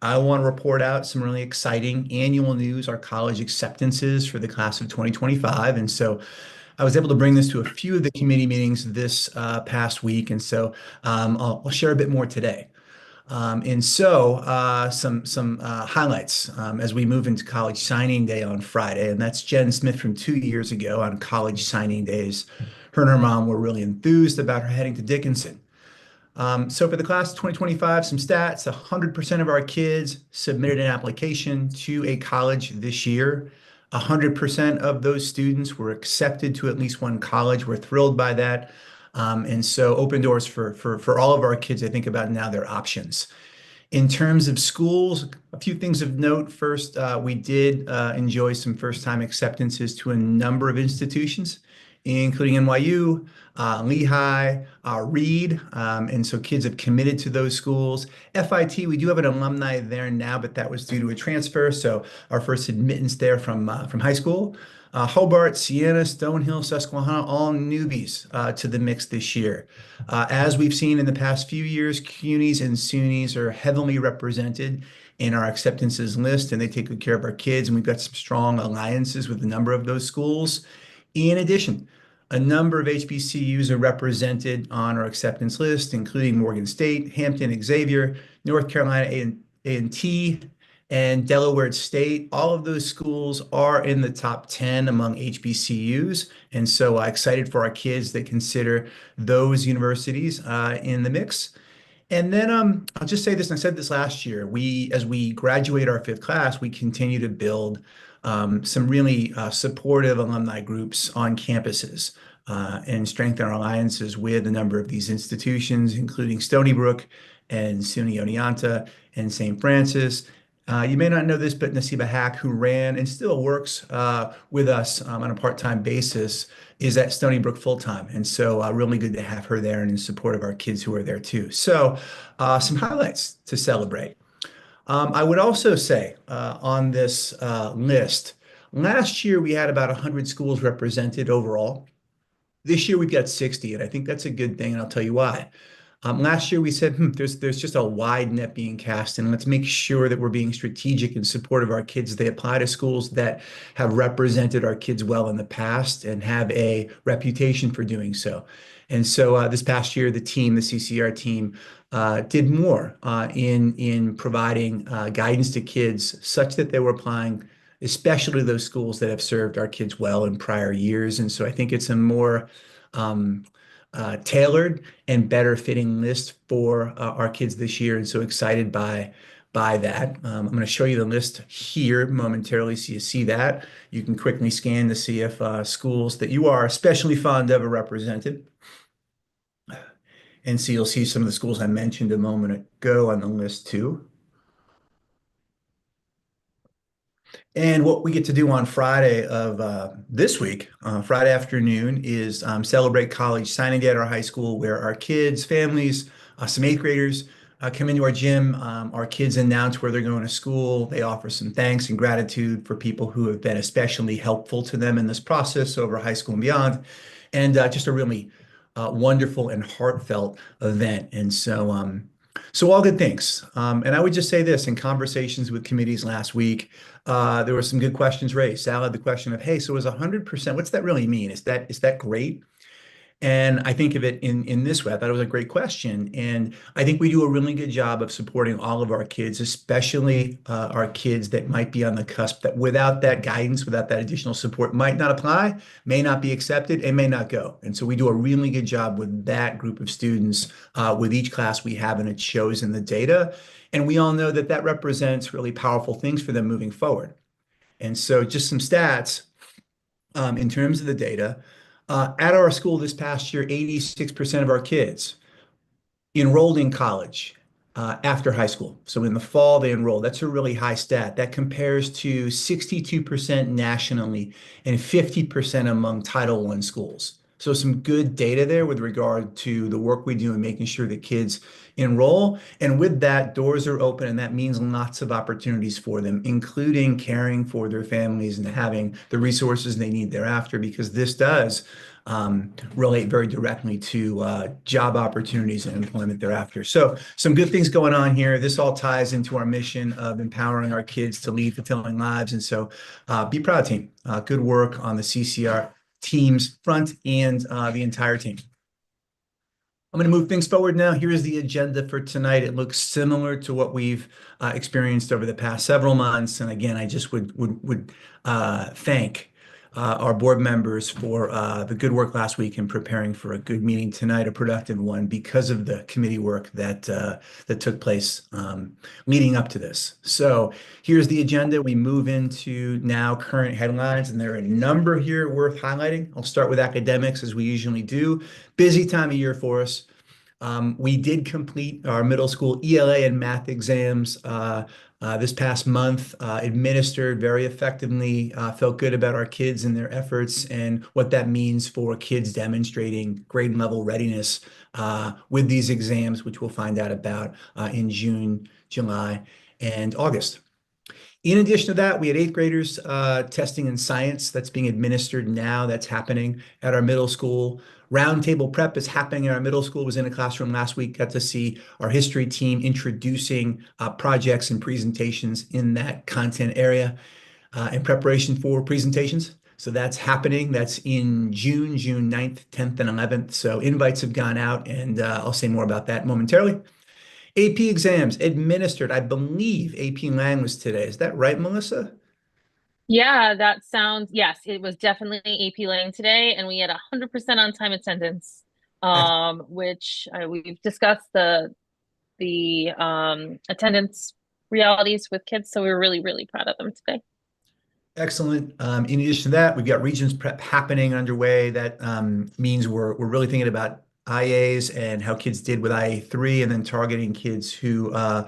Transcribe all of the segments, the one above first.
I want to report out some really exciting annual news, our college acceptances for the class of 2025. And so I was able to bring this to a few of the committee meetings this past week. And so I'll share a bit more today. Some highlights as we move into college signing day on Friday. And that's Jen Smith from 2 years ago on college signing days. Her and her mom were really enthused about her heading to Dickinson. So for the class of 2025, some stats, 100% of our kids submitted an application to a college this year. 100% of those students were accepted to at least one college. We're thrilled by that. And so open doors for all of our kids. I think about now their options. In terms of schools, a few things of note. First, we did enjoy some first-time acceptances to a number of institutions, including NYU, Lehigh, Reed, and so kids have committed to those schools. FIT, we do have an alumni there now, but that was due to a transfer, so our first admittance there from high school. Hobart, Siena, Stonehill, Susquehanna, all newbies to the mix this year. As we've seen in the past few years, CUNYs and SUNYs are heavily represented in our acceptances list, and they take good care of our kids, and we've got some strong alliances with a number of those schools. In addition, a number of HBCUs are represented on our acceptance list, including Morgan State, Hampton, Xavier, North Carolina A&T, and Delaware State. All of those schools are in the top 10 among HBCUs. And so excited for our kids that consider those universities in the mix. And then I'll just say this, and I said this last year, as we graduate our fifth class, we continue to build some really supportive alumni groups on campuses and strengthen our alliances with a number of these institutions, including Stony Brook and SUNY Oneonta and St. Francis. You may not know this, but Nasiba Hack, who ran and still works with us on a part-time basis, is at Stony Brook full-time. And so really good to have her there and in support of our kids who are there too. So some highlights to celebrate. I would also say on this list, last year we had about 100 schools represented overall. This year we've got 60, and I think that's a good thing, and I'll tell you why. Last year we said, there's just a wide net being cast, and let's make sure that we're being strategic in support of our kids. They apply to schools that have represented our kids well in the past and have a reputation for doing so. And so this past year, the CCR team, did more in providing guidance to kids such that they were applying, especially those schools that have served our kids well in prior years. And so I think it's a more tailored and better fitting list for our kids this year. And so excited by that. I'm going to show you the list here momentarily so you see that. You can quickly scan to see if schools that you are especially fond of are represented. And so you'll see some of the schools I mentioned a moment ago on the list too. And what we get to do on Friday of this week, Friday afternoon, is celebrate college signing day at our high school, where our kids, families, some eighth graders come into our gym. Our kids announce where they're going to school. They offer some thanks and gratitude for people who have been especially helpful to them in this process over high school and beyond. And just a really wonderful and heartfelt event. And so all good things. And I would just say this, in conversations with committees last week, there were some good questions raised. Sal had the question of, hey, so is 100%, what's that really mean? Is that great? And I think of it in this way. I thought it was a great question. And I think we do a really good job of supporting all of our kids, especially our kids that might be on the cusp, that without that guidance, without that additional support, might not apply, may not be accepted, and may not go. And so we do a really good job with that group of students with each class we have, and it shows in the data. And we all know that that represents really powerful things for them moving forward. And so just some stats in terms of the data. At our school this past year, 86% of our kids enrolled in college after high school. So in the fall, they enrolled. That's a really high stat. That compares to 62% nationally and 50% among Title I schools. So some good data there with regard to the work we do in making sure that kids enroll. And with that, doors are open, and that means lots of opportunities for them, including caring for their families and having the resources they need thereafter, because this does relate very directly to job opportunities and employment thereafter. So some good things going on here. This all ties into our mission of empowering our kids to lead fulfilling lives. And so be proud, team. Good work on the CCR team's front and the entire team. I'm going to move things forward now. Here is the agenda for tonight. It looks similar to what we've experienced over the past several months. And again, I just would thank our board members for the good work last week in preparing for a good meeting tonight, a productive one, because of the committee work that took place leading up to this. So here's the agenda. We move into now current headlines, and there are a number here worth highlighting. I'll start with academics as we usually do. Busy time of year for us. We did complete our middle school ELA and math exams this past month, administered very effectively, felt good about our kids and their efforts and what that means for kids demonstrating grade and level readiness with these exams, which we'll find out about in June, July, and August. In addition to that, we had eighth graders testing in science that's being administered now. That's happening at our middle school. Roundtable prep is happening in our middle school. Was in a classroom last week. Got to see our history team introducing projects and presentations in that content area in preparation for presentations. So that's happening. That's in June, June 9th, 10th, and 11th. So invites have gone out, and I'll say more about that momentarily. AP exams administered. I believe AP Lang was today. Is that right, Melissa? Yeah, that sounds, yes, it was definitely AP Lang today, and we had 100% on time attendance, Ex- which we've discussed the attendance realities with kids, so we were really, really proud of them today. Excellent. In addition to that, we've got Regents prep happening underway. That means we're really thinking about IAs and how kids did with IA3, and then targeting kids who are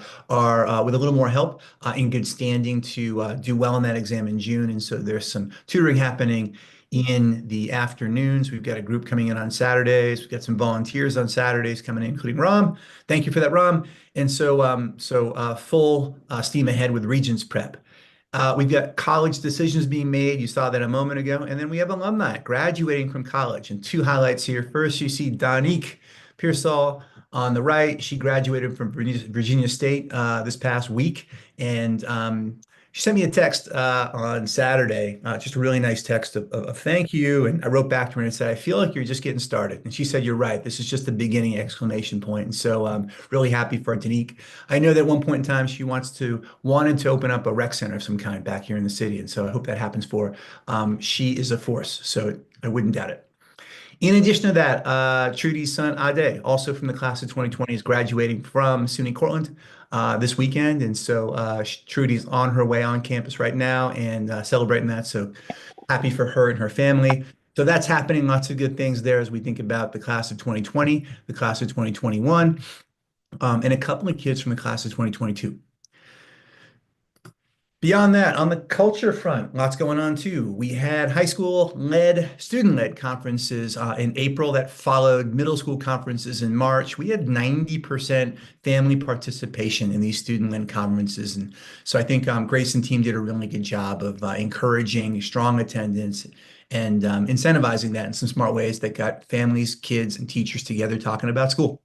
with a little more help in good standing to do well in that exam in June. And so there's some tutoring happening in the afternoons. We've got a group coming in on Saturdays. We've got some volunteers on Saturdays coming in, including Ram. Thank you for that, Ram. And so full steam ahead with Regents prep. We've got college decisions being made. You saw that a moment ago. And then we have alumni graduating from college. And two highlights here. First, you see Donique Pearsall on the right. She graduated from Virginia State this past week. And she sent me a text on Saturday, just a really nice text of thank you. And I wrote back to her and said, I feel like you're just getting started. And she said, you're right. This is just the beginning exclamation point. And so I'm really happy for Danique. I know that at one point in time she wanted to open up a rec center of some kind back here in the city. And so I hope that happens for her. She is a force, so I wouldn't doubt it. In addition to that, Trudy's son Ade, also from the class of 2020, is graduating from SUNY Cortland this weekend. And so Trudy's on her way on campus right now and celebrating that. So happy for her and her family. So that's happening. Lots of good things there as we think about the class of 2020, the class of 2021, and a couple of kids from the class of 2022. Beyond that, on the culture front, lots going on too. We had high school led, student-led conferences in April that followed middle school conferences in March. We had 90% family participation in these student-led conferences. And so I think Grace and team did a really good job of encouraging strong attendance and incentivizing that in some smart ways that got families, kids, and teachers together talking about school.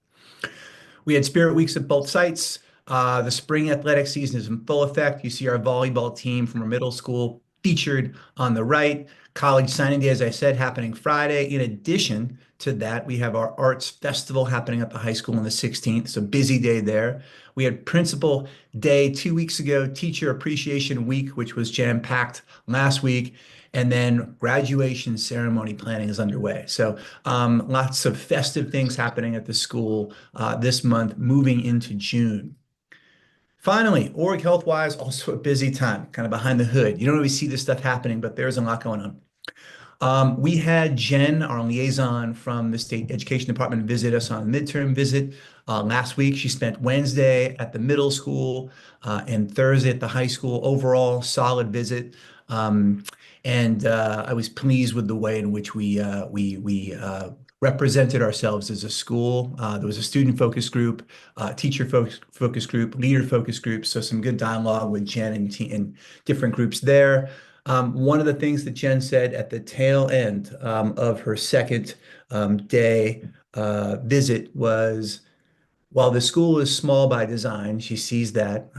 We had Spirit Weeks at both sites. The spring athletic season is in full effect. You see our volleyball team from our middle school featured on the right. College signing day, as I said, happening Friday. In addition to that, we have our arts festival happening at the high school on the 16th. So busy day there. We had Principal Day 2 weeks ago, Teacher Appreciation Week, which was jam-packed last week. And then graduation ceremony planning is underway. So lots of festive things happening at the school this month, moving into June. Finally, org health-wise, also a busy time, kind of behind the hood. You don't always see this stuff happening, but there's a lot going on. We had Jen, our liaison from the State Education Department, visit us on a midterm visit last week. She spent Wednesday at the middle school and Thursday at the high school. Overall, solid visit. And I was pleased with the way in which we represented ourselves as a school. There was a student focus group, teacher focus group, leader focus group. So some good dialogue with Jen and different groups there. One of the things that Jen said at the tail end of her second day visit was, while the school is small by design, she sees that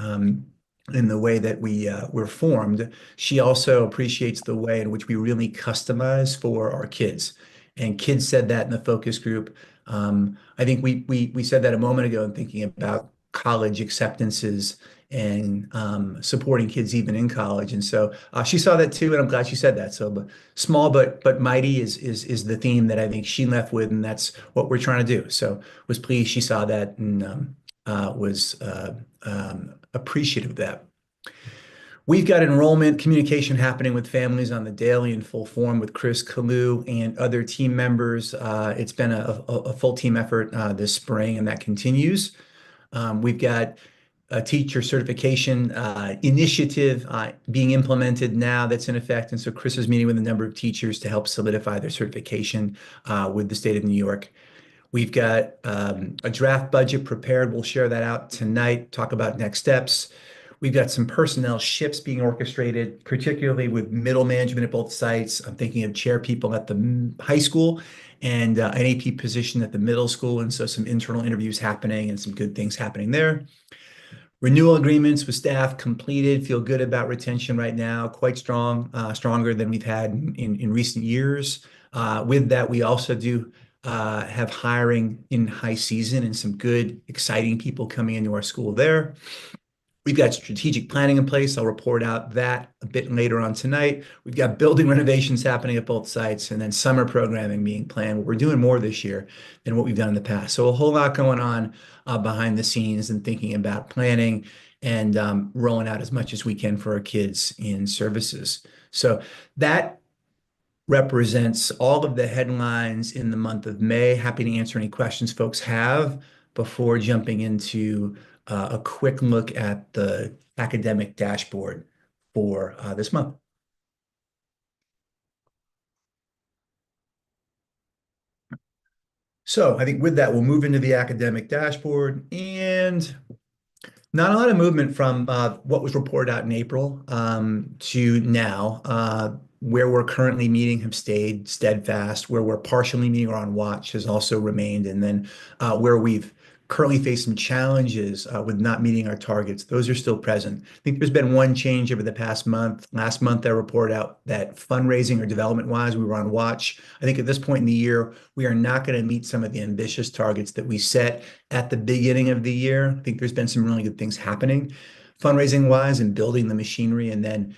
in the way that we're formed. She also appreciates the way in which we really customize for our kids. And kids said that in the focus group. I think we said that a moment ago in thinking about college acceptances and supporting kids even in college. And so she saw that too, and I'm glad she said that. So, but small but mighty is the theme that I think she left with, and that's what we're trying to do. So was pleased she saw that and was appreciative of that. We've got enrollment communication happening with families on the daily in full form with Chris Kalu and other team members. It's been a full team effort this spring, and that continues. We've got a teacher certification initiative being implemented now that's in effect. And so Chris is meeting with a number of teachers to help solidify their certification with the state of New York. We've got a draft budget prepared. We'll share that out tonight, talk about next steps. We've got some personnel shifts being orchestrated, particularly with middle management at both sites. I'm thinking of chair people at the high school and an AP position at the middle school. And so some internal interviews happening and some good things happening there. Renewal agreements with staff completed. Feel good about retention right now. Quite strong, stronger than we've had in recent years. With that, we also do have hiring in high season and some good, exciting people coming into our school there. We've got strategic planning in place. I'll report out that a bit later on tonight. We've got building renovations happening at both sites and then summer programming being planned. We're doing more this year than what we've done in the past. So a whole lot going on behind the scenes and thinking about planning and rolling out as much as we can for our kids in services. So that represents all of the headlines in the month of May. Happy to answer any questions folks have before jumping into a quick look at the academic dashboard for this month. So I think with that, we'll move into the academic dashboard, and not a lot of movement from what was reported out in April to now. Where we're currently meeting have stayed steadfast. Where we're partially meeting or on watch has also remained. And then where we've currently faced some challenges with not meeting our targets, those are still present. I think there's been one change over the past month. Last month, I reported out that fundraising or development-wise, we were on watch. I think at this point in the year, we are not going to meet some of the ambitious targets that we set at the beginning of the year. I think there's been some really good things happening fundraising wise and building the machinery and then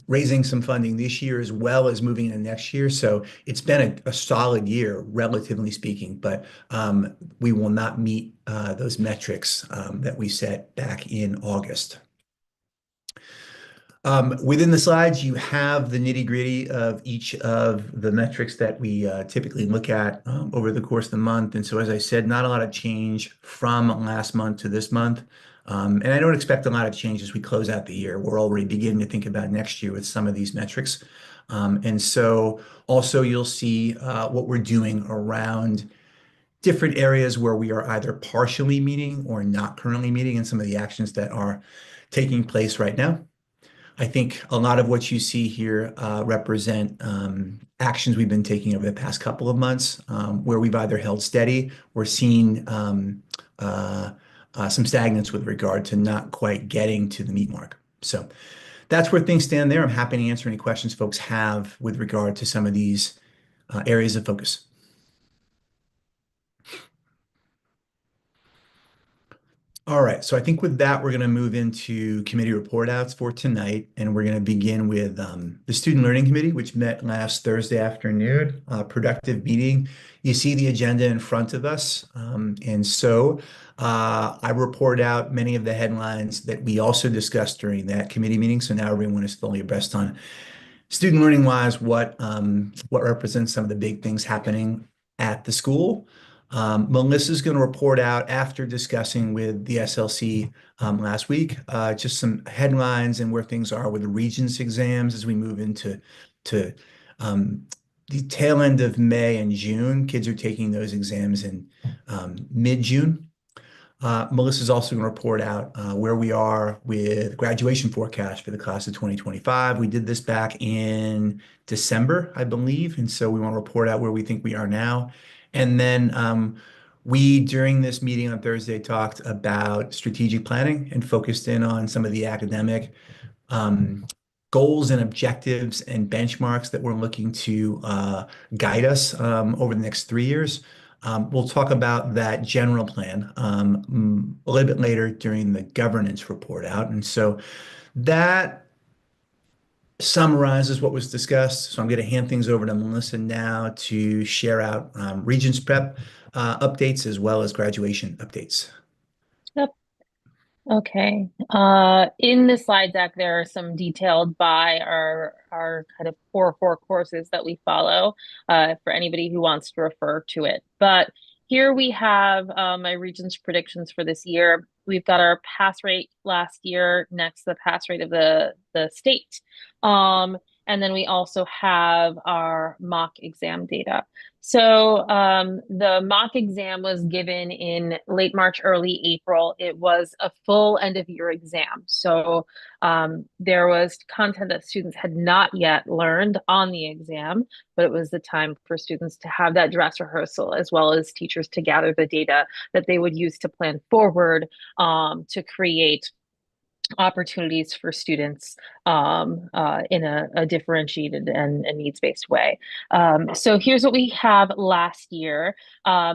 raising some funding this year as well as moving into next year. So it's been a solid year, relatively speaking, but we will not meet those metrics that we set back in August. Within the slides, you have the nitty-gritty of each of the metrics that we typically look at over the course of the month. And so, as I said, not a lot of change from last month to this month. And I don't expect a lot of change as we close out the year. We're already beginning to think about next year with some of these metrics. And so also you'll see what we're doing around different areas where we are either partially meeting or not currently meeting and some of the actions that are taking place right now. I think a lot of what you see here represent actions we've been taking over the past couple of months where we've either held steady or seen some stagnance with regard to not quite getting to the meet mark. So that's where things stand there. I'm happy to answer any questions folks have with regard to some of these areas of focus. All right, so I think with that, we're going to move into committee report outs for tonight, and we're going to begin with the Student Learning Committee, which met last Thursday afternoon, productive meeting. You see the agenda in front of us, and so I report out many of the headlines that we also discussed during that committee meeting, so now everyone is fully abreast on student learning wise, what represents some of the big things happening at the school. Melissa's going to report out after discussing with the SLC last week, just some headlines and where things are with the Regents exams as we move into the tail end of May and June. Kids are taking those exams in mid-June. Melissa's also going to report out where we are with graduation forecast for the class of 2025. We did this back in December, I believe, and so we want to report out where we think we are now. And then during this meeting on Thursday, talked about strategic planning and focused in on some of the academic um, goals and objectives and benchmarks that we're looking to guide us over the next 3 years. We'll talk about that general plan a little bit later during the governance report out. And so that summarizes what was discussed. So I'm going to hand things over to Melissa now to share out Regents Prep updates as well as graduation updates. Yep. Okay. In the slide deck, there are some detailed by our kind of core four courses that we follow for anybody who wants to refer to it. But here we have my Regents predictions for this year. We've got our pass rate last year, next the pass rate of the state. And then we also have our mock exam data. So the mock exam was given in late March, early April. It was a full end of year exam. So there was content that students had not yet learned on the exam, but it was the time for students to have that dress rehearsal as well as teachers to gather the data that they would use to plan forward to create opportunities for students in a differentiated and needs-based way. So here's what we have last year.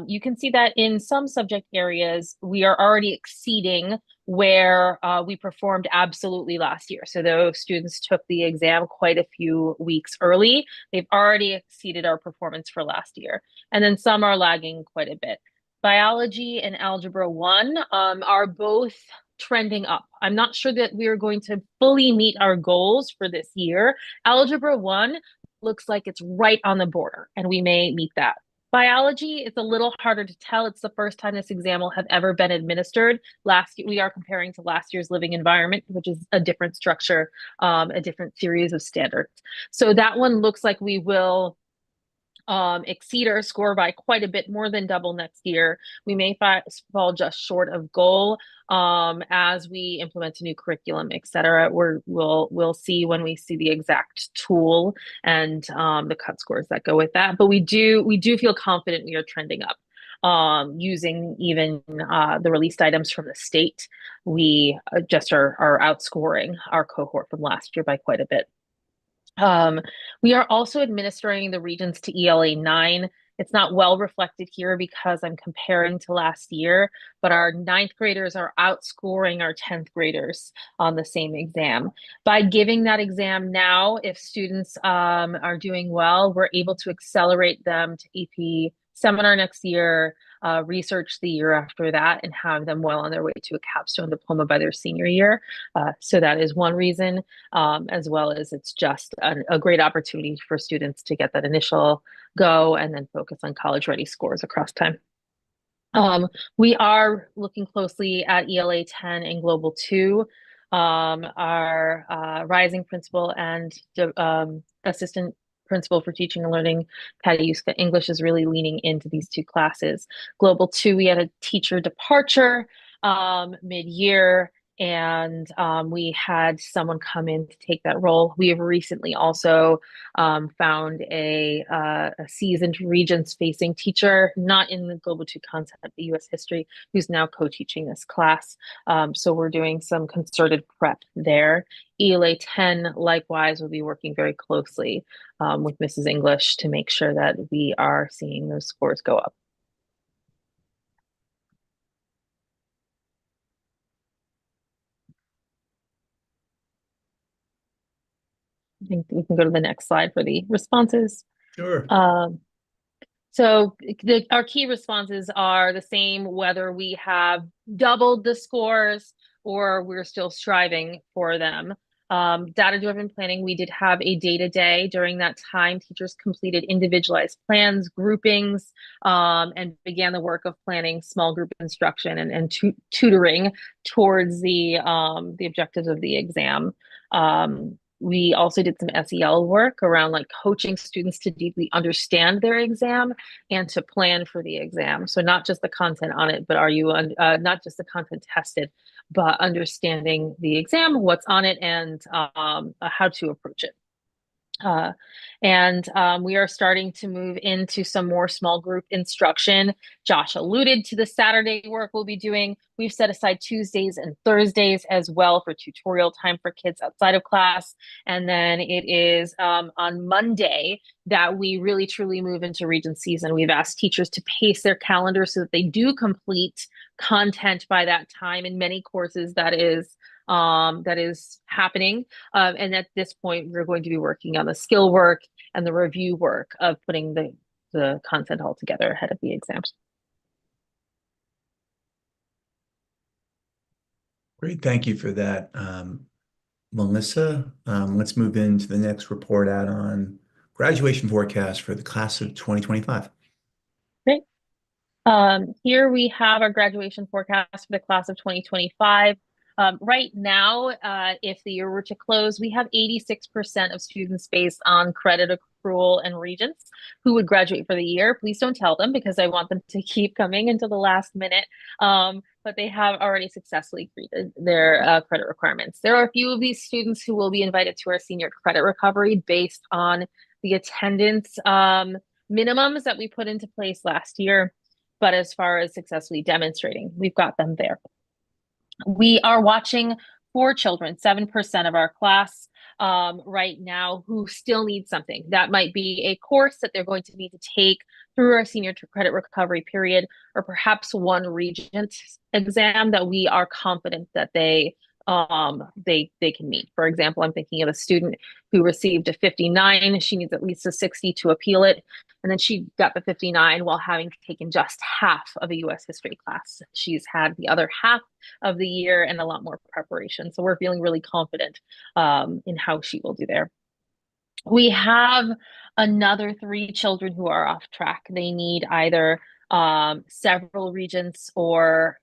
You can see that in some subject areas, we are already exceeding where we performed absolutely last year. So those students took the exam quite a few weeks early. They've already exceeded our performance for last year. And then some are lagging quite a bit. Biology and Algebra 1 are both trending up. I'm not sure that we are going to fully meet our goals for this year. Algebra 1 looks like it's right on the border, and we may meet that. Biology is a little harder to tell. It's the first time this exam will have ever been administered. We are comparing to last year's living environment, which is a different structure, a different series of standards. So that one looks like we will exceed our score by quite a bit more than double next year. We may fall just short of goal as we implement a new curriculum, et cetera. We'll see when we see the exact tool and the cut scores that go with that. But we do feel confident we are trending up. Using even the released items from the state, we just are outscoring our cohort from last year by quite a bit. We are also administering the Regents to ELA 9. It's not well reflected here because I'm comparing to last year, but our ninth graders are outscoring our 10th graders on the same exam. By giving that exam now, if students are doing well, we're able to accelerate them to AP seminar next year, research the year after that, and have them well on their way to a capstone diploma by their senior year. So that is one reason, as well as it's just a great opportunity for students to get that initial go and then focus on college ready scores across time. We are looking closely at ELA 10 and Global 2. Our rising principal and assistant principal for teaching and learning, Patty Yuska English, is really leaning into these two classes. Global 2, we had a teacher departure mid-year, and we had someone come in to take that role. We have recently also found a seasoned Regents-facing teacher, not in the Global 2 content, but US history, who's now co-teaching this class. So we're doing some concerted prep there. ELA 10, likewise, will be working very closely with Mrs. English to make sure that we are seeing those scores go up. I think we can go to the next slide for the responses. Sure. So our key responses are the same, whether we have doubled the scores or we're still striving for them. Data-driven planning, we did have a data day. During that time, teachers completed individualized plans, groupings, and began the work of planning small group instruction and tutoring towards the objectives of the exam. we also did some SEL work around like coaching students to deeply understand their exam and to plan for the exam. So not just the content on it, but are you not just the content tested, but understanding the exam, what's on it, and how to approach it. Uh, and we are starting to move into some more small group instruction. Josh alluded to the Saturday work we'll be doing. We've set aside Tuesdays and Thursdays as well for tutorial time for kids outside of class. And then it is on Monday that we really truly move into Regent season. We've asked teachers to pace their calendar so that they do complete content by that time. In many courses, that is happening. And at this point, we're going to be working on the skill work and the review work of putting the content all together ahead of the exams. Great, thank you for that, Melissa. Let's move into the next report out on graduation forecast for the class of 2025. Great. Here we have our graduation forecast for the class of 2025. Right now, if the year were to close, we have 86% of students based on credit accrual and regents who would graduate for the year. Please don't tell them because I want them to keep coming until the last minute. But they have already successfully completed their credit requirements. There are a few of these students who will be invited to our senior credit recovery based on the attendance minimums that we put into place last year. But as far as successfully demonstrating, we've got them there. We are watching for children, 7% of our class right now, who still need something. That might be a course that they're going to need to take through our senior credit recovery period, or perhaps one regent exam that we are confident that they can meet. For example, I'm thinking of a student who received a 59. She needs at least a 60 to appeal it. And then she got the 59 while having taken just half of a US history class. She's had the other half of the year and a lot more preparation. So we're feeling really confident in how she will do there. We have another three children who are off track. They need either several regents or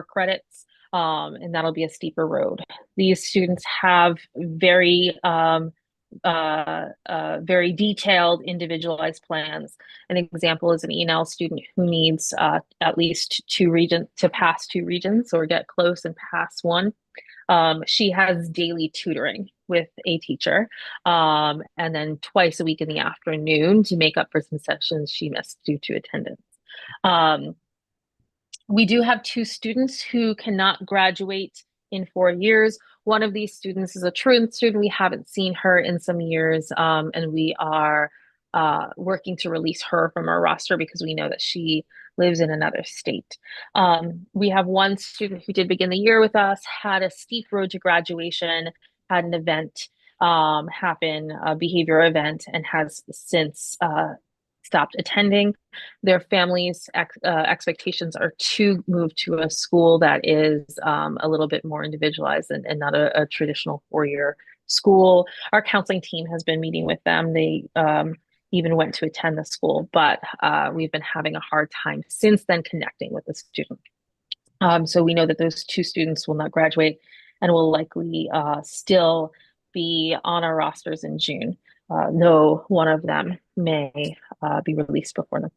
credits, and that'll be a steeper road. These students have very detailed, individualized plans. An example is an E&L student who needs at least two regents to pass two regions or get close and pass one. She has daily tutoring with a teacher, and then twice a week in the afternoon to make up for some sessions she missed due to attendance. Um, we do have two students who cannot graduate in 4 years. One of these students is a truant student. We haven't seen her in some years, and we are working to release her from our roster because we know that she lives in another state. We have one student who did begin the year with us, had a steep road to graduation, had an event happen, a behavior event, and has since stopped attending. Their families' expectations are to move to a school that is a little bit more individualized and not a traditional 4 year school. Our counseling team has been meeting with them. They even went to attend the school, but we've been having a hard time since then connecting with the student. So we know that those two students will not graduate and will likely still be on our rosters in June. No, one of them may be released before them.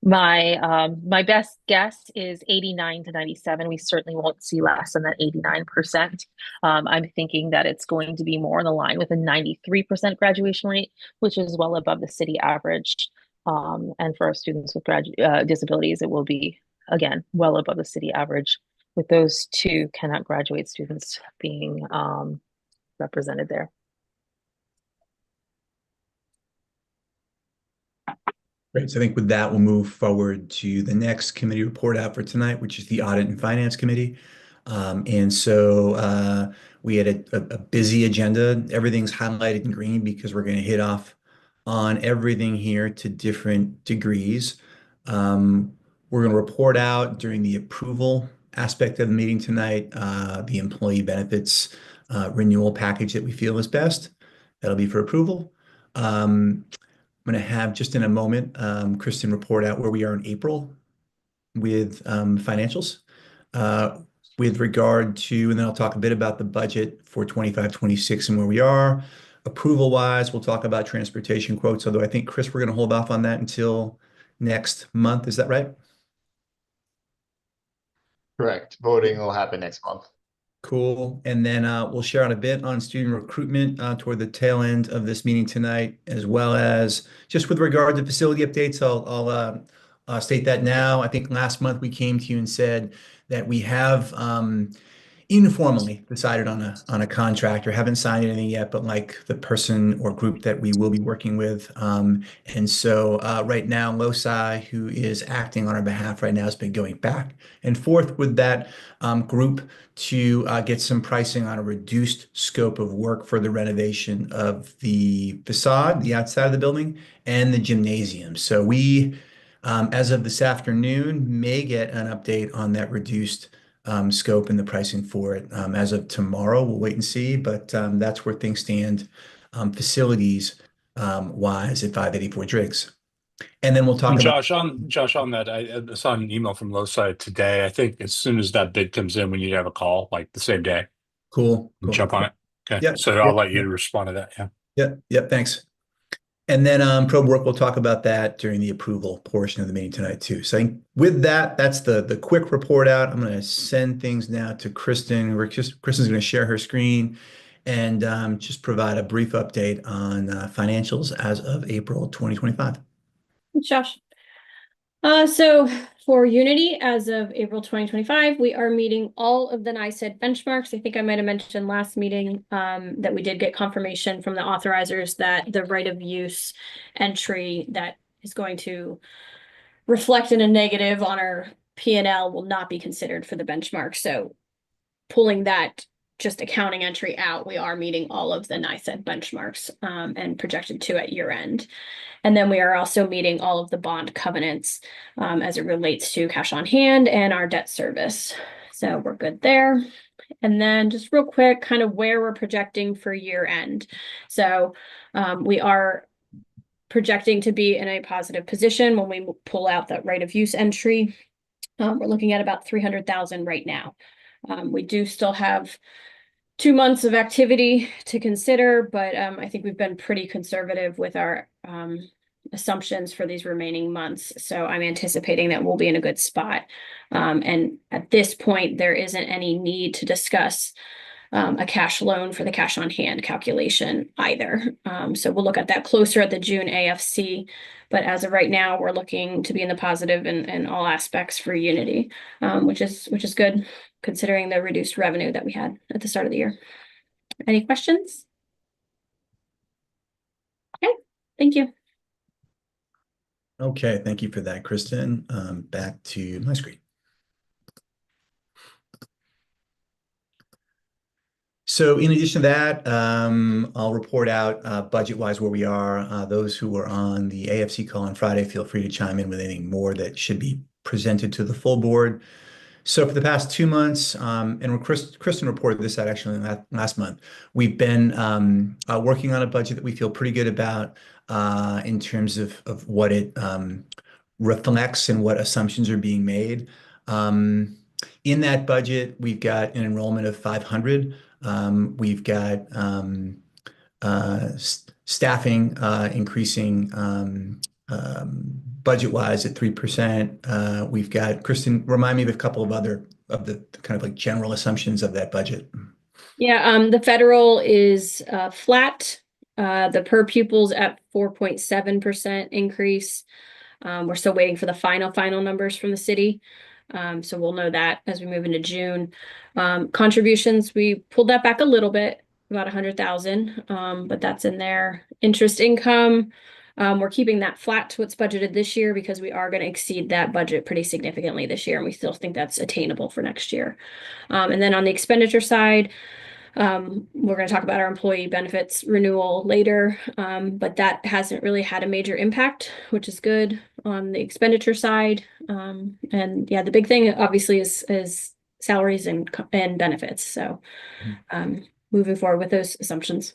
My best guess is 89 to 97. We certainly won't see less than that 89%. I'm thinking that it's going to be more in the line with a 93% graduation rate, which is well above the city average. And for our students with disabilities, it will be, again, well above the city average, with those two cannot graduate students being represented there. Great. So I think with that, we'll move forward to the next committee report out for tonight, which is the Audit and Finance Committee. We had a busy agenda. Everything's highlighted in green because we're going to hit off on everything here to different degrees. We're going to report out during the approval aspect of the meeting tonight, the employee benefits renewal package that we feel is best. That'll be for approval. I'm going to have just in a moment, Kristen report out where we are in April with financials. with regard to, and then I'll talk a bit about the budget for 25, 26 and where we are. Approval wise, we'll talk about transportation quotes, although I think, Chris, we're going to hold off on that until next month. Is that right? Correct. Voting will happen next month. Cool. And then we'll share out a bit on student recruitment toward the tail end of this meeting tonight, as well as just with regard to facility updates. I'll state that now. I think last month we came to you and said that we have informally decided on a contractor. Haven't signed anything yet, but like the person or group that we will be working with. And so right now, Loci, who is acting on our behalf right now, has been going back and forth with that group to get some pricing on a reduced scope of work for the renovation of the facade, the outside of the building, and the gymnasium. So we, as of this afternoon, may get an update on that reduced scope and the pricing for it. As of tomorrow, we'll wait and see, but that's where things stand facilities wise at 584 Driggs. And then we'll talk And about Josh on that, I saw an email from Loci today. I think as soon as that bid comes in, we need to have a call like the same day cool, and cool. jump on it. Okay, Yep, so I'll yep, let you yep, respond to that. Yeah. yep, yep, thanks. And then probe work, we'll talk about that during the approval portion of the meeting tonight too. So I think with that, that's the quick report out. I'm going to send things now to Kristen. Kristen's going to share her screen and just provide a brief update on financials as of April 2025. Josh. So for Unity, as of April 2025, we are meeting all of the NICEAD benchmarks. I think I might have mentioned last meeting that we did get confirmation from the authorizers that the right of use entry that is going to reflect in a negative on our P&L will not be considered for the benchmark. So pulling that just accounting entry out, we are meeting all of the NICEAD benchmarks and projected to at year end. And then we are also meeting all of the bond covenants as it relates to cash on hand and our debt service. So we're good there. And then just real quick, kind of where we're projecting for year end. So we are projecting to be in a positive position when we pull out that right of use entry. We're looking at about 300,000 right now. We do still have 2 months of activity to consider, but I think we've been pretty conservative with our assumptions for these remaining months. So I'm anticipating that we'll be in a good spot. And at this point, there isn't any need to discuss a cash loan for the cash on hand calculation either. So we'll look at that closer at the June AFC. But as of right now, we're looking to be in the positive in all aspects for Unity, which is good considering the reduced revenue that we had at the start of the year. Any questions? Okay, thank you. Okay, thank you for that, Kristen. Back to my screen. So in addition to that, I'll report out budget-wise where we are. Those who were on the AFC call on Friday, feel free to chime in with anything more that should be presented to the full board. So for the past 2 months, and Kristen reported this out actually last month, we've been working on a budget that we feel pretty good about in terms of what it reflects and what assumptions are being made. In that budget, we've got an enrollment of 500. We've got staffing increasing budget-wise at 3%. We've got, Kristen, remind me of a couple of other of the kind of like general assumptions of that budget. Yeah, the federal is flat. The per pupils at 4.7% increase. We're still waiting for the final numbers from the city. So we'll know that as we move into June. Contributions, we pulled that back a little bit, about 100,000, but that's in there. Interest income, we're keeping that flat to what's budgeted this year because we are going to exceed that budget pretty significantly this year, and we still think that's attainable for next year. And then on the expenditure side, we're going to talk about our employee benefits renewal later, but that hasn't really had a major impact, which is good on the expenditure side. And yeah, the big thing obviously is salaries and benefits. So moving forward with those assumptions.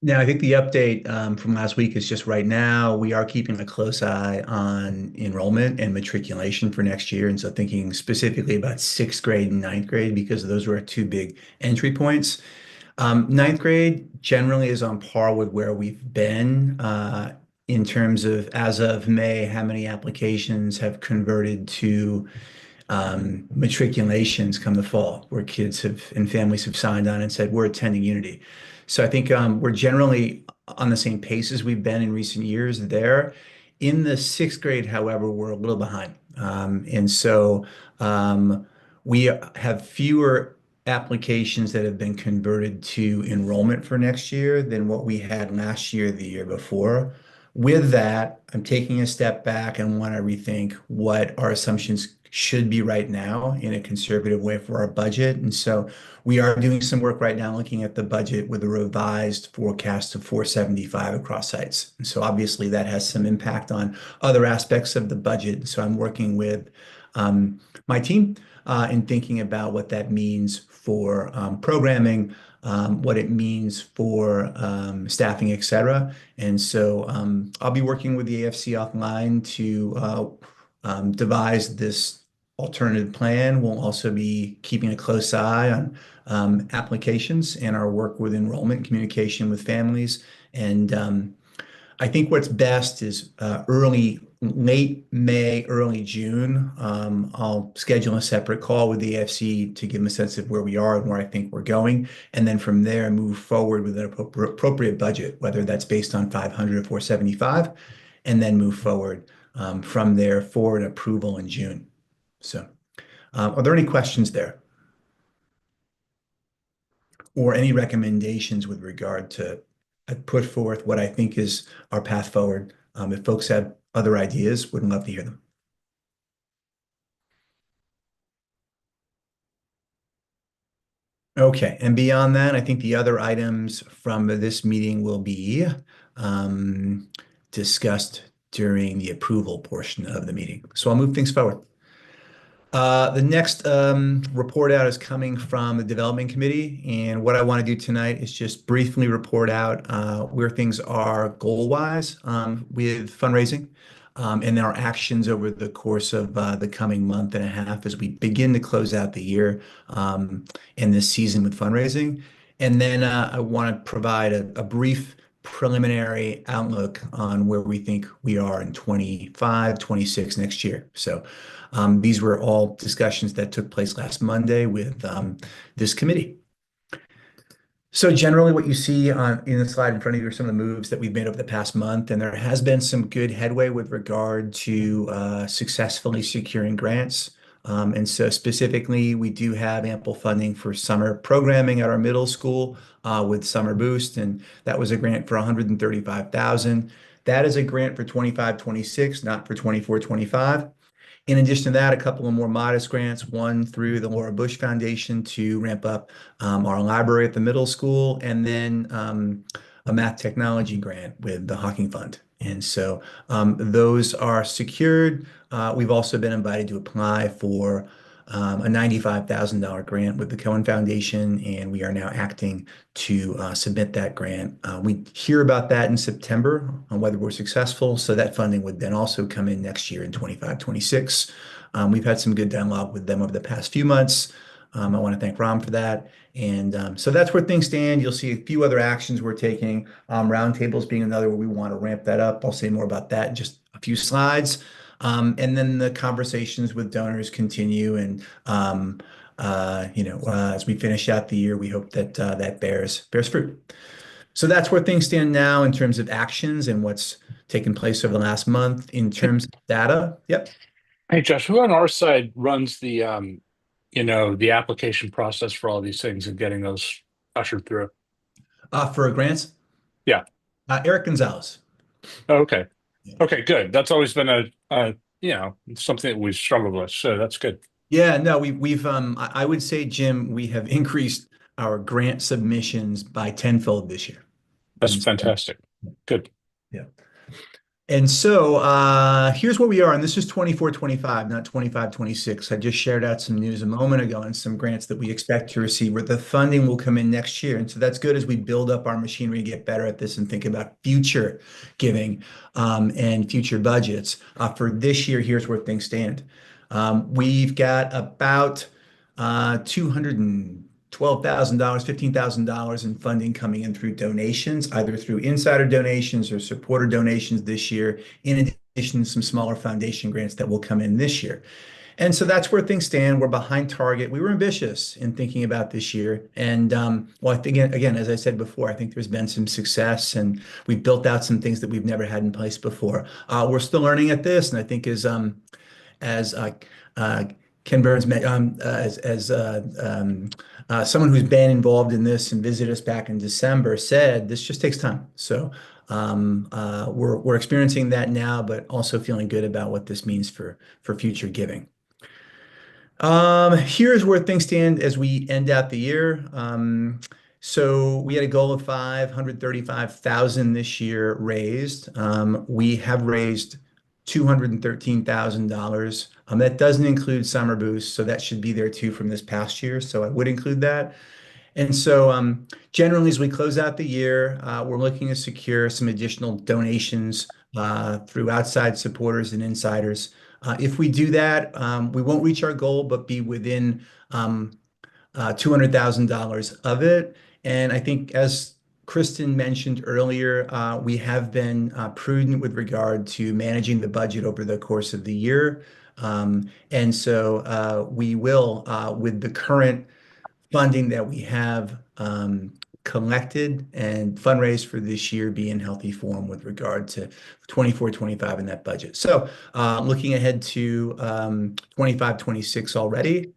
Now, I think the update from last week is just right now, we are keeping a close eye on enrollment and matriculation for next year. And so thinking specifically about sixth grade and ninth grade, because those were our two big entry points. Ninth grade generally is on par with where we've been in terms of, as of May, how many applications have converted to matriculations come the fall, where kids have and families have signed on and said, we're attending Unity. So I think we're generally on the same pace as we've been in recent years there. In the sixth grade, however, we're a little behind. And so we have fewer applications that have been converted to enrollment for next year than what we had last year, the year before. With that, I'm taking a step back and want to rethink what our assumptions should be right now in a conservative way for our budget. And so we are doing some work right now looking at the budget with a revised forecast of 475 across sites. And so obviously that has some impact on other aspects of the budget. So I'm working with my team in thinking about what that means for programming, what it means for staffing, et cetera. And so I'll be working with the AFC offline to devise this alternative plan. We'll also be keeping a close eye on applications and our work with enrollment communication with families. And I think what's best is late May, early June. I'll schedule a separate call with the AFC to give them a sense of where we are and where I think we're going. And then from there, move forward with an appropriate budget, whether that's based on 500 or 475, and then move forward from there for an approval in June. So, are there any questions there? Or any recommendations with regard to I put forth what I think is our path forward? If folks have other ideas, would love to hear them. Okay, and beyond that, I think the other items from this meeting will be discussed during the approval portion of the meeting. So I'll move things forward. The next report out is coming from the Development Committee, and what I want to do tonight is just briefly report out where things are goal-wise with fundraising and our actions over the course of the coming month and a half as we begin to close out the year in this season with fundraising. And then I want to provide a brief preliminary outlook on where we think we are in 25, 26 next year. So these were all discussions that took place last Monday with this committee. So generally what you see in the slide in front of you are some of the moves that we've made over the past month, and there has been some good headway with regard to successfully securing grants. And so specifically, we do have ample funding for summer programming at our middle school with Summer Boost, and that was a grant for $135,000. That is a grant for 25, 26, not for 24, 25. In addition to that, a couple of more modest grants, one through the Laura Bush Foundation to ramp up our library at the middle school, and then a math technology grant with the Hawking Fund. And so those are secured. We've also been invited to apply for a $95,000 grant with the Cohen Foundation, and we are now acting to submit that grant. We hear about that in September on whether we're successful, so that funding would then also come in next year in 25, 26. We've had some good dialogue with them over the past few months. I want to thank Ram for that. And so that's where things stand. You'll see a few other actions we're taking, roundtables being another where we want to ramp that up. I'll say more about that in just a few slides. And then the conversations with donors continue. And, as we finish out the year, we hope that that bears fruit. So that's where things stand now in terms of actions and what's taken place over the last month in terms of data. Yep. Hey, Josh, who on our side runs the application process for all these things and getting those ushered through? For grants? Yeah. Eric Gonzalez. Oh, okay. Yeah. Okay, good. That's always been something that we've struggled with. So that's good. Yeah, no, we've I would say, Jim, we have increased our grant submissions by tenfold this year. That's And so, fantastic. Good. yeah. And so here's where we are, and this is 24-25, not 25-26. I just shared out some news a moment ago on some grants that we expect to receive where the funding will come in next year. And so that's good as we build up our machinery and get better at this and think about future giving and future budgets. For this year, here's where things stand. We've got about $212,000, $15,000 in funding coming in through donations, either through insider donations or supporter donations this year, in addition to some smaller foundation grants that will come in this year. And so that's where things stand. We're behind target. We were ambitious in thinking about this year. And well, I think, again, as I said before, I think there's been some success and we've built out some things that we've never had in place before. We're still learning at this. And I think as uh, Ken Burns met, someone who's been involved in this and visited us back in December said, this just takes time. So we're experiencing that now, but also feeling good about what this means for future giving. Here's where things stand as we end out the year. So we had a goal of 535,000 this year raised. We have raised $213,000. That doesn't include summer boost, so that should be there too from this past year. So I would include that. And so generally, as we close out the year, we're looking to secure some additional donations through outside supporters and insiders. If we do that, we won't reach our goal, but be within $200,000 of it. And I think, as Kristen mentioned earlier, we have been prudent with regard to managing the budget over the course of the year. And so we will, with the current funding that we have collected and fundraised for this year, be in healthy form with regard to 24-25 in that budget. So looking ahead to 25-26 already.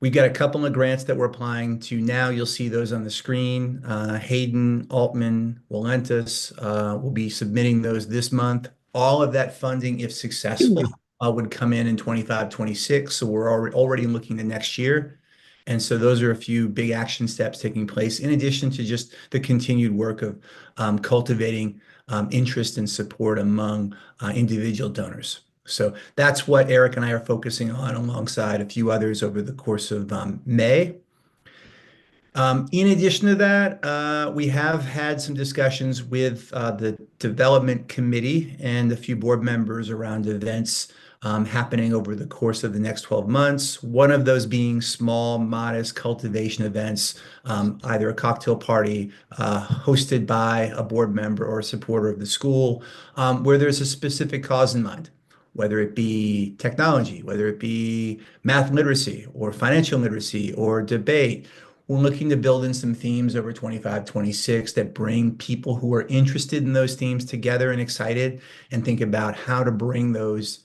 We've got a couple of grants that we're applying to now. You'll see those on the screen. Hayden, Altman, Walentis will be submitting those this month. All of that funding, if successful, would come in 25-26. So we're already looking to next year. And so those are a few big action steps taking place, in addition to just the continued work of cultivating interest and support among individual donors. So that's what Eric and I are focusing on alongside a few others over the course of May. In addition to that, we have had some discussions with the development committee and a few board members around events happening over the course of the next 12 months. One of those being small, modest cultivation events, either a cocktail party hosted by a board member or a supporter of the school, where there's a specific cause in mind, whether it be technology, whether it be math literacy or financial literacy or debate. We're looking to build in some themes over 25-26 that bring people who are interested in those themes together and excited, and think about how to bring those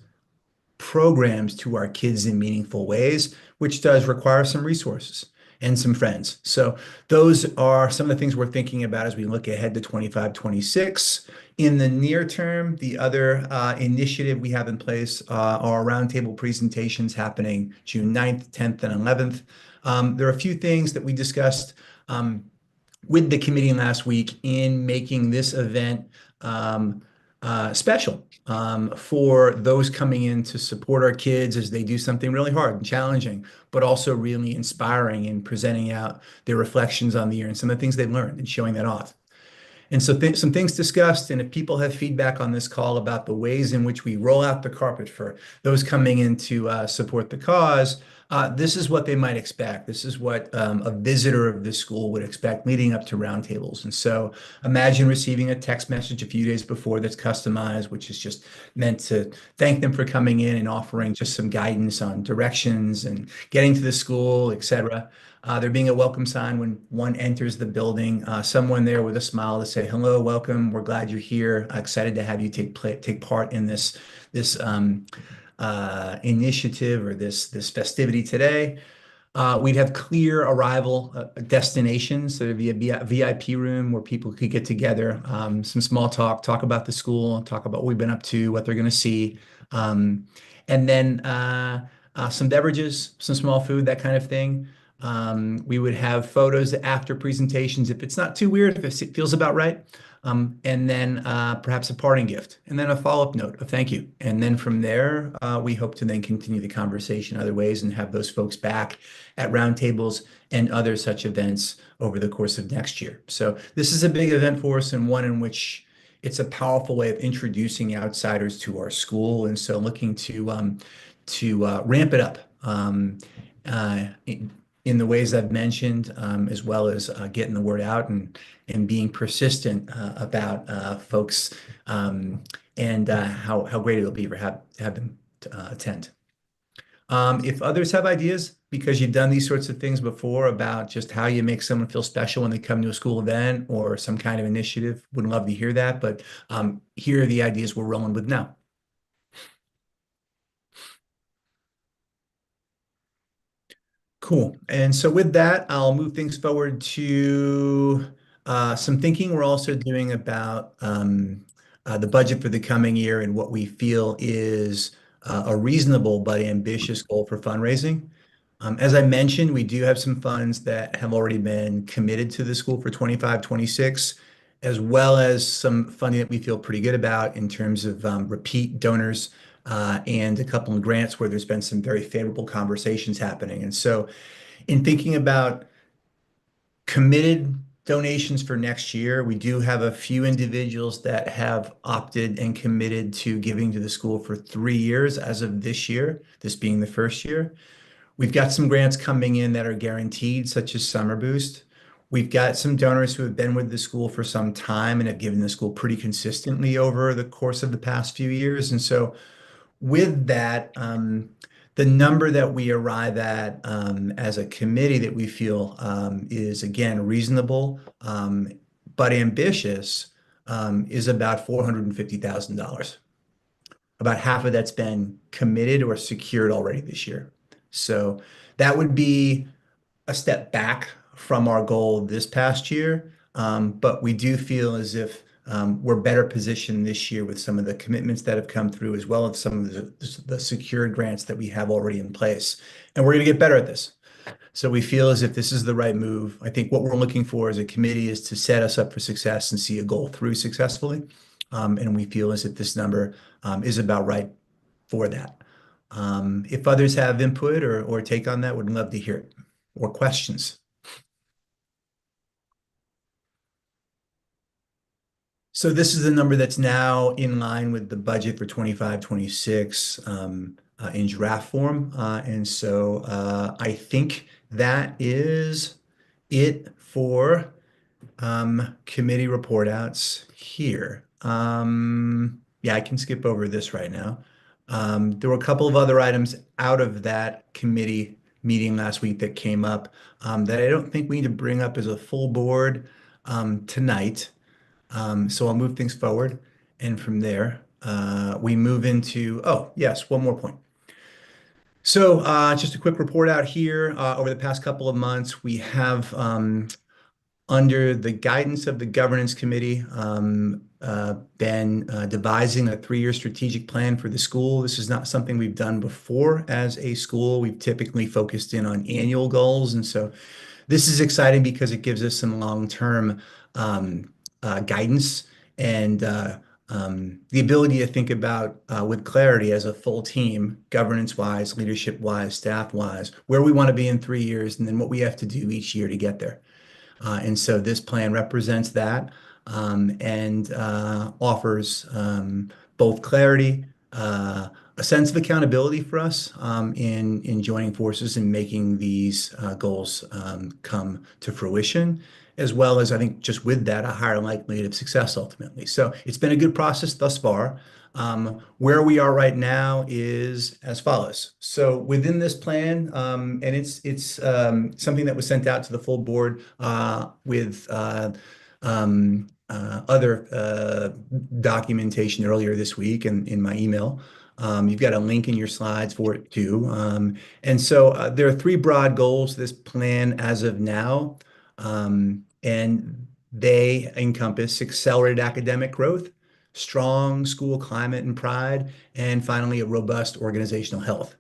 programs to our kids in meaningful ways, which does require some resources and some friends. So those are some of the things we're thinking about as we look ahead to 25-26. In the near term, the other initiative we have in place are roundtable presentations happening June 9th, 10th, and 11th. There are a few things that we discussed with the committee last week in making this event special for those coming in to support our kids as they do something really hard and challenging, but also really inspiring in presenting out their reflections on the year and some of the things they've learned and showing that off. And so some things discussed, and if people have feedback on this call about the ways in which we roll out the carpet for those coming in to support the cause, this is what they might expect. This is what a visitor of this school would expect leading up to roundtables. And so imagine receiving a text message a few days before that's customized, which is just meant to thank them for coming in and offering just some guidance on directions and getting to the school, etc. There being a welcome sign when one enters the building, someone there with a smile to say, hello, welcome, we're glad you're here, excited to have you take part in this initiative or this festivity today. We'd have clear arrival destinations, so there'd be a VIP room where people could get together, some small talk about the school, talk about what we've been up to, what they're going to see, and then some beverages, some small food, that kind of thing. We would have photos after presentations if it's not too weird, if it feels about right. And then perhaps a parting gift, and then a follow-up note of thank you. And then from there, we hope to then continue the conversation other ways and have those folks back at roundtables and other such events over the course of next year. So this is a big event for us and one in which it's a powerful way of introducing outsiders to our school. And so looking to ramp it up uh, in the ways I've mentioned, as well as getting the word out and being persistent about folks and how great it'll be to have them attend. If others have ideas, because you've done these sorts of things before about just how you make someone feel special when they come to a school event or some kind of initiative, would love to hear that. But here are the ideas we're rolling with now. Cool. And so with that, I'll move things forward to some thinking we're also doing about the budget for the coming year and what we feel is a reasonable but ambitious goal for fundraising. As I mentioned, we do have some funds that have already been committed to the school for 25, 26, as well as some funding that we feel pretty good about in terms of repeat donors and a couple of grants where there's been some very favorable conversations happening. And so in thinking about committed donations for next year, we do have a few individuals that have opted and committed to giving to the school for 3 years as of this year, this being the first year. We've got some grants coming in that are guaranteed, such as Summer Boost. We've got some donors who have been with the school for some time and have given the school pretty consistently over the course of the past few years. And so with that, the number that we arrive at as a committee that we feel is, again, reasonable but ambitious is about $450,000. About half of that's been committed or secured already this year. So that would be a step back from our goal this past year, but we do feel as if we're better positioned this year with some of the commitments that have come through, as well as some of the secured grants that we have already in place. And we're going to get better at this. So we feel as if this is the right move. I think what we're looking for as a committee is to set us up for success and see a goal through successfully. And we feel as if this number is about right for that. If others have input or take on that, would love to hear it, or questions. So this is the number that's now in line with the budget for 25, 26 in draft form. And so I think that is it for committee report outs here. Yeah, I can skip over this right now. There were a couple of other items out of that committee meeting last week that came up that I don't think we need to bring up as a full board tonight. So I'll move things forward. And from there, we move into, oh, yes, one more point. So just a quick report out here. Over the past couple of months, we have, under the guidance of the governance committee, been devising a 3-year strategic plan for the school. This is not something we've done before as a school. We've typically focused in on annual goals. And so this is exciting because it gives us some long-term guidance and the ability to think about with clarity as a full team, governance-wise, leadership-wise, staff-wise, where we want to be in 3 years, and then what we have to do each year to get there. And so this plan represents that and offers both clarity, a sense of accountability for us in joining forces and making these goals come to fruition, as well as, I think, just with that, a higher likelihood of success ultimately. So it's been a good process thus far. Where we are right now is as follows. So within this plan, and it's something that was sent out to the full board with other documentation earlier this week and in my email. You've got a link in your slides for it too. And so there are 3 broad goals this plan as of now, and they encompass accelerated academic growth, strong school climate and pride, and finally, a robust organizational health.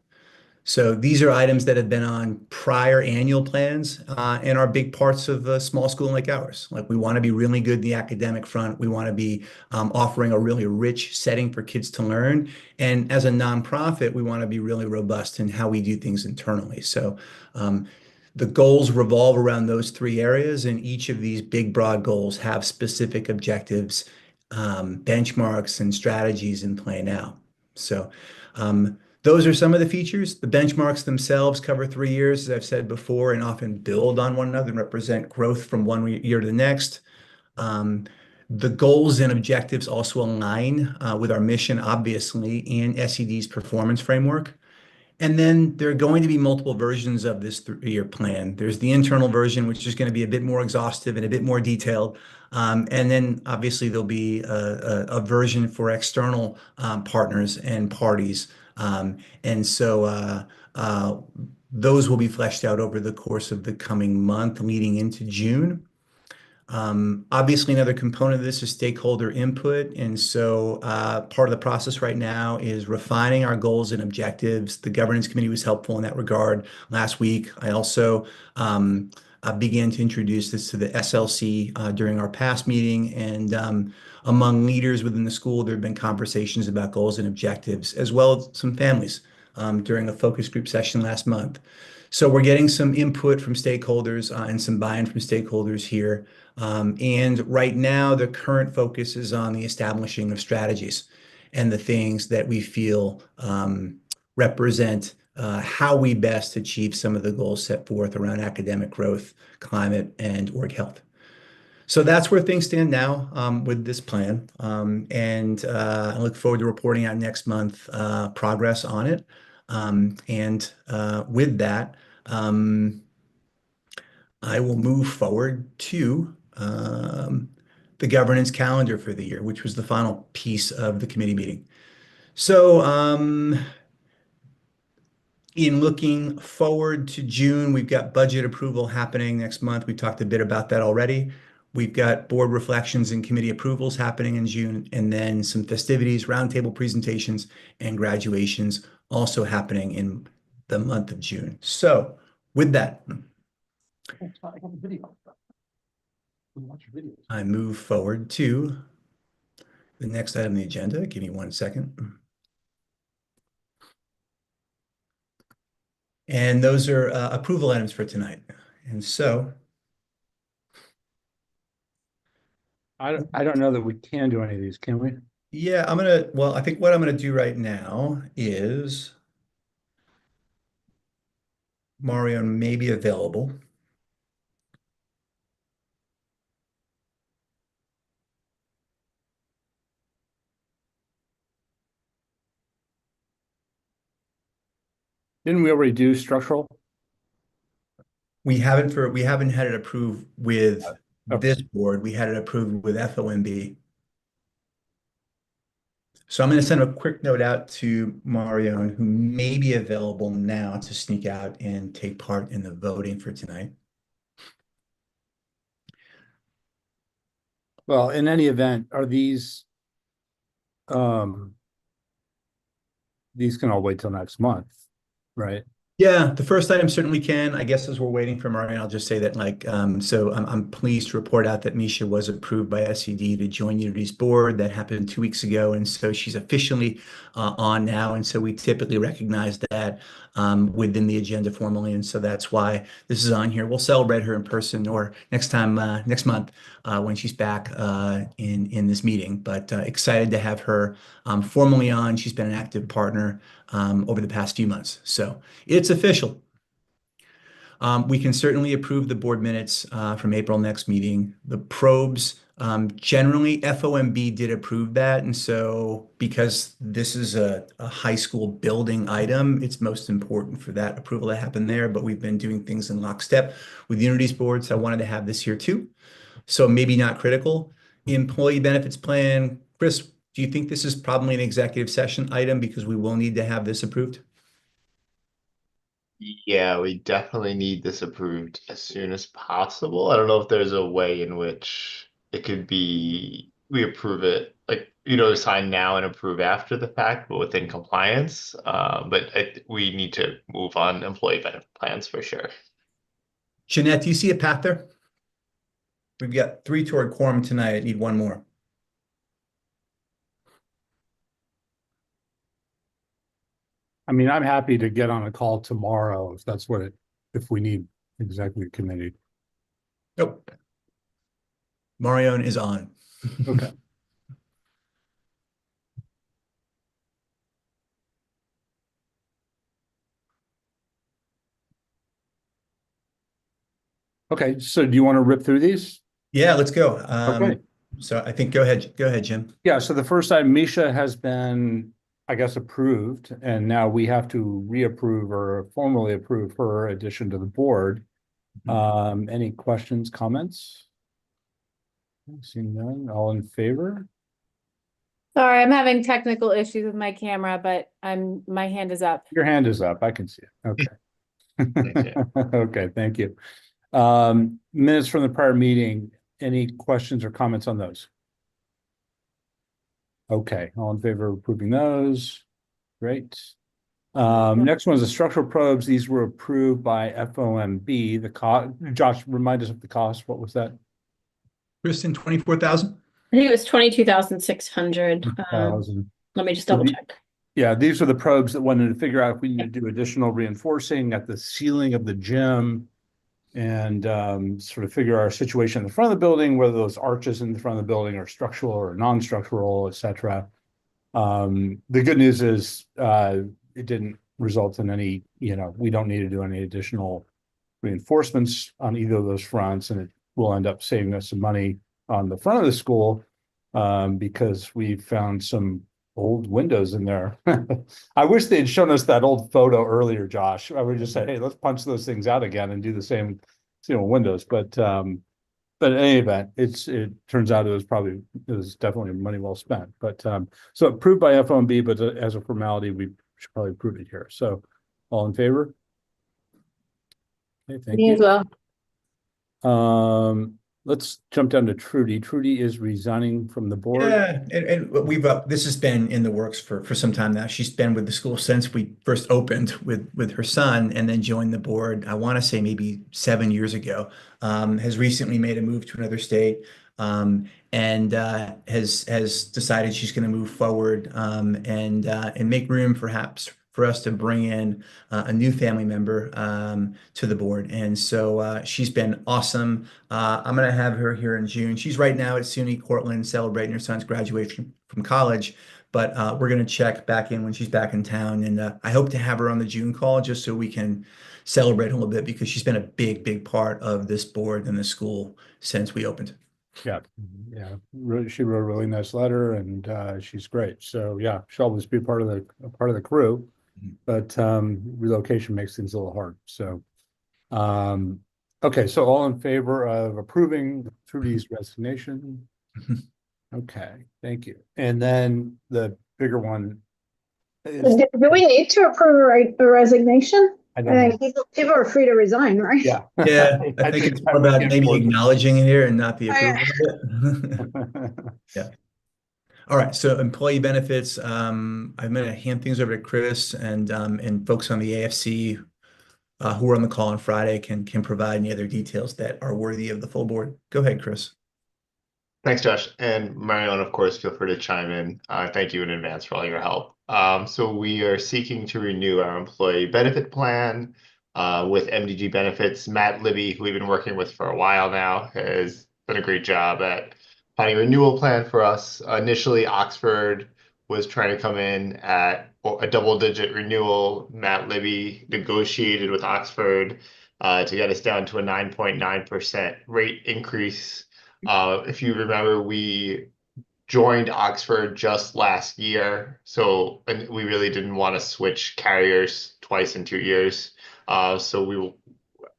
So these are items that have been on prior annual plans and are big parts of a small school like ours. Like we want to be really good in the academic front. We want to be offering a really rich setting for kids to learn. And as a nonprofit, we want to be really robust in how we do things internally. So the goals revolve around those three areas, and each of these big, broad goals have specific objectives, benchmarks, and strategies in play now. So those are some of the features. The benchmarks themselves cover 3 years, as I've said before, and often build on one another and represent growth from one year to the next. Um, the goals and objectives also align with our mission, obviously, and SED's performance framework. And then there are going to be multiple versions of this 3-year plan. There's the internal version, which is going to be a bit more exhaustive and a bit more detailed. And then obviously there'll be a version for external partners and parties. And so those will be fleshed out over the course of the coming month leading into June. Obviously, another component of this is stakeholder input. And so part of the process right now is refining our goals and objectives. The governance committee was helpful in that regard last week. I also began to introduce this to the SLC during our past meeting. And among leaders within the school, there have been conversations about goals and objectives, as well as some families during a focus group session last month. So we're getting some input from stakeholders and some buy-in from stakeholders here. And right now, the current focus is on the establishing of strategies and the things that we feel represent how we best achieve some of the goals set forth around academic growth, climate, and org health. So that's where things stand now with this plan. And I look forward to reporting out next month progress on it. And with that, I will move forward to the governance calendar for the year, which was the final piece of the committee meeting. So in looking forward to June, we've got budget approval happening next month. We talked a bit about that already. We've got board reflections and committee approvals happening in June, and then some festivities, roundtable presentations, and graduations also happening in the month of June. So with that, I move forward to the next item on the agenda. Give me 1 second. And those are approval items for tonight. And so I don't know that we can do any of these, can we? yeah, well, I think what I'm gonna do right now is Mario may be available. Didn't we already do structural? We haven't had it approved with Okay. this board. We had it approved with FOMB. So I'm going to send a quick note out to Mario, who may be available now to sneak out and take part in the voting for tonight. Well, in any event, are these can all wait till next month, right? Yeah, the first item certainly can. I guess as we're waiting for Marian, I'll just say that so I'm pleased to report out that Misha was approved by SED to join Unity's board. That happened 2 weeks ago, and so she's officially on now. And so we typically recognize that within the agenda formally, and so that's why this is on here. We'll celebrate her in person or next month when she's back in this meeting. But excited to have her formally on. She's been an active partner over the past few months, so it's official. We can certainly approve the board minutes from April next meeting. The probes, generally FOMB did approve that. And so because this is a high school building item, it's most important for that approval to happen there. But we've been doing things in lockstep with Unity's board. So I wanted to have this here too. So maybe not critical. Employee benefits plan. Chris, do you think this is probably an executive session item because we will need to have this approved? Yeah, we definitely need this approved as soon as possible. I don't know if there's a way in which it could be, we approve it like, sign now and approve after the fact, but within compliance. We need to move on employee benefit plans for sure. Jeanette, do you see a path there? We've got three toward quorum tonight. I need one more. I mean, I'm happy to get on a call tomorrow if that's if we need executive committee. Nope. Marion is on. Okay. Okay, so do you want to rip through these? Yeah, let's go. Okay. So I think go ahead, Jim. Yeah, so the first item, Misha has been, I guess, approved, and now we have to reapprove or formally approve her addition to the board. Any questions, comments? Seeing none, all in favor? Sorry, I'm having technical issues with my camera, but my hand is up. Your hand is up, I can see it. Okay. Okay, thank you. Minutes from the prior meeting, any questions or comments on those? Okay, all in favor of approving those? Great. Next one is the structural probes. These were approved by FOMB. The cost, Josh, remind us of the cost. What was that? Kristen, 24,000? I think it was 22,600. Let me just double check. Yeah, these are the probes that wanted to figure out if we need to do additional reinforcing at the ceiling of the gym and sort of figure our situation in the front of the building, whether those arches in the front of the building are structural or non-structural, et cetera. The good news is it didn't result in any, we don't need to do any additional reinforcements on either of those fronts, and it will end up saving us some money on the front of the school because we found some old windows in there. I wish they'd shown us that old photo earlier, Josh. I would just say, hey, let's punch those things out again and do the same, windows. But in any event, it turns out it was definitely money well spent. But so approved by FOMB, but as a formality, we should probably approve it here. So all in favor? Okay, thank Me as you. well. Let's jump down to Trudy. Trudy is resigning from the board. Yeah, and we've this has been in the works for some time now. She's been with the school since we first opened with her son, and then joined the board. I want to say maybe 7 years ago. Has recently made a move to another state, and has decided she's going to move forward and make room perhaps for us to bring in a new family member to the board. And so she's been awesome. I'm going to have her here in June. She's right now at SUNY Cortland celebrating her son's graduation from college, but we're going to check back in when she's back in town. And I hope to have her on the June call just so we can celebrate a little bit, because she's been a big part of this board and the school since we opened. Yeah, she wrote a really nice letter, and she's great. So yeah, she'll always be part of the crew. But relocation makes things a little hard. So, okay, so all in favor of approving Trudy's resignation? Okay, thank you. And then the bigger one is, Do we need to approve a resignation? I don't know. People are free to resign, right? Yeah. Yeah, I think it's more about maybe acknowledging it here and not the approval of it. Yeah. All right, so employee benefits. I'm going to hand things over to Chris, and folks on the AFC who are on the call on Friday can provide any other details that are worthy of the full board. Go ahead, Chris. Thanks, Josh. And Marion, of course, feel free to chime in. Thank you in advance for all your help. So we are seeking to renew our employee benefit plan with MDG Benefits. Matt Libby, who we've been working with for a while now, has done a great job at finding a renewal plan for us. Initially, Oxford was trying to come in at a double-digit renewal. Matt Libby negotiated with Oxford to get us down to a 9.9% rate increase. If you remember, we joined Oxford just last year, and we really didn't want to switch carriers twice in 2 years. So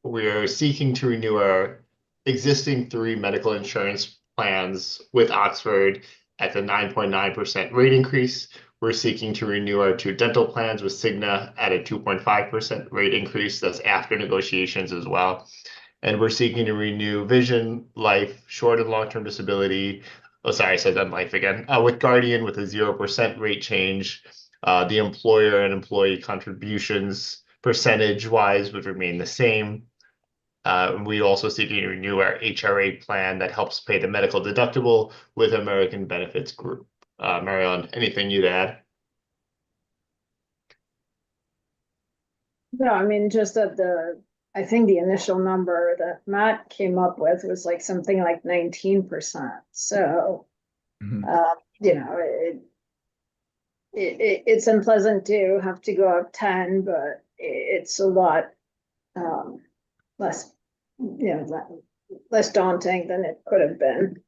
we are seeking to renew our existing 3 medical insurance plans with Oxford at the 9.9% rate increase. We're seeking to renew our 2 dental plans with Cigna at a 2.5% rate increase. That's after negotiations as well. And we're seeking to renew vision, life, short and long-term disability Oh, sorry, I said that life again. With Guardian, with a 0% rate change, the employer and employee contributions percentage-wise would remain the same. We also seeking to renew our HRA plan that helps pay the medical deductible with American Benefits Group. Marion, anything you'd add? No, I mean, just that I think the initial number that Matt came up with was like something like 19%. So, Mhm. you know, it's unpleasant to have to go up 10, but it's a lot less, less daunting than it could have been.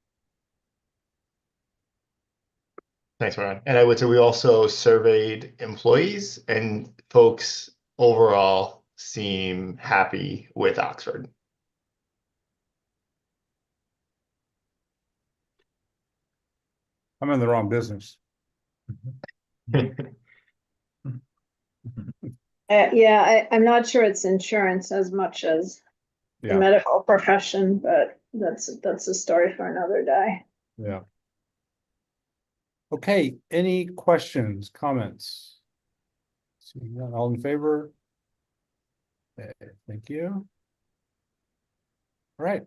Thanks, Marion. And I would say we also surveyed employees, and folks overall seem happy with Oxford. I'm in the wrong business. Yeah, I'm not sure it's insurance as much as the Yeah, medical profession, but that's a story for another day. yeah. Okay, any questions, comments? Seeing none, all in favor? Okay, thank you. All right,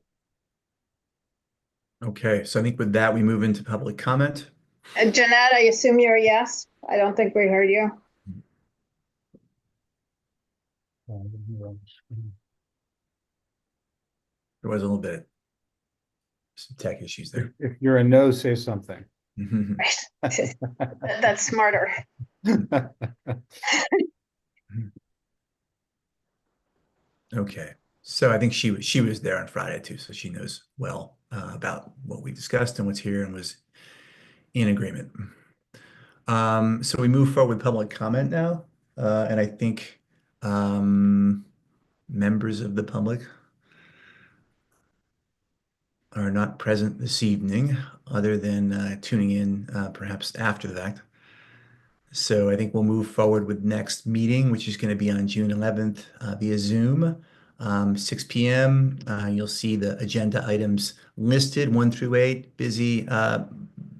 Okay, so I think with that, we move into public comment. And Jeanette, I assume you're a yes? I don't think we heard you. There was a little bit, some tech issues there. if you're a no, say something. That's smarter. Okay, so I think she was there on Friday too, so she knows well about what we discussed and what's here and was in agreement. So we move forward with public comment now, and I think members of the public are not present this evening, other than tuning in perhaps after the fact. So I think we'll move forward with next meeting, which is going to be on June 11th via Zoom, 6 p.m. You'll see the agenda items listed 1 through 8. Busy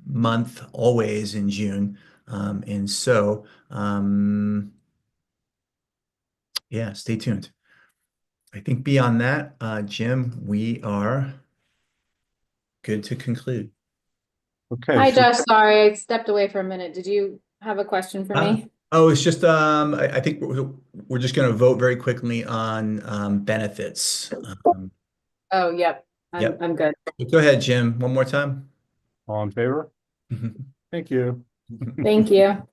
month always in June. And so, yeah, stay tuned. I think beyond that, Jim, we are good to conclude. Okay. Hi, Josh. Sorry, I stepped away for a minute. Did you have a question for me? Oh, it's just I think we're just going to vote very quickly on benefits. Oh, yep. Yep. I'm good. Go ahead, Jim, one more time. All in favor? Thank you. Thank you.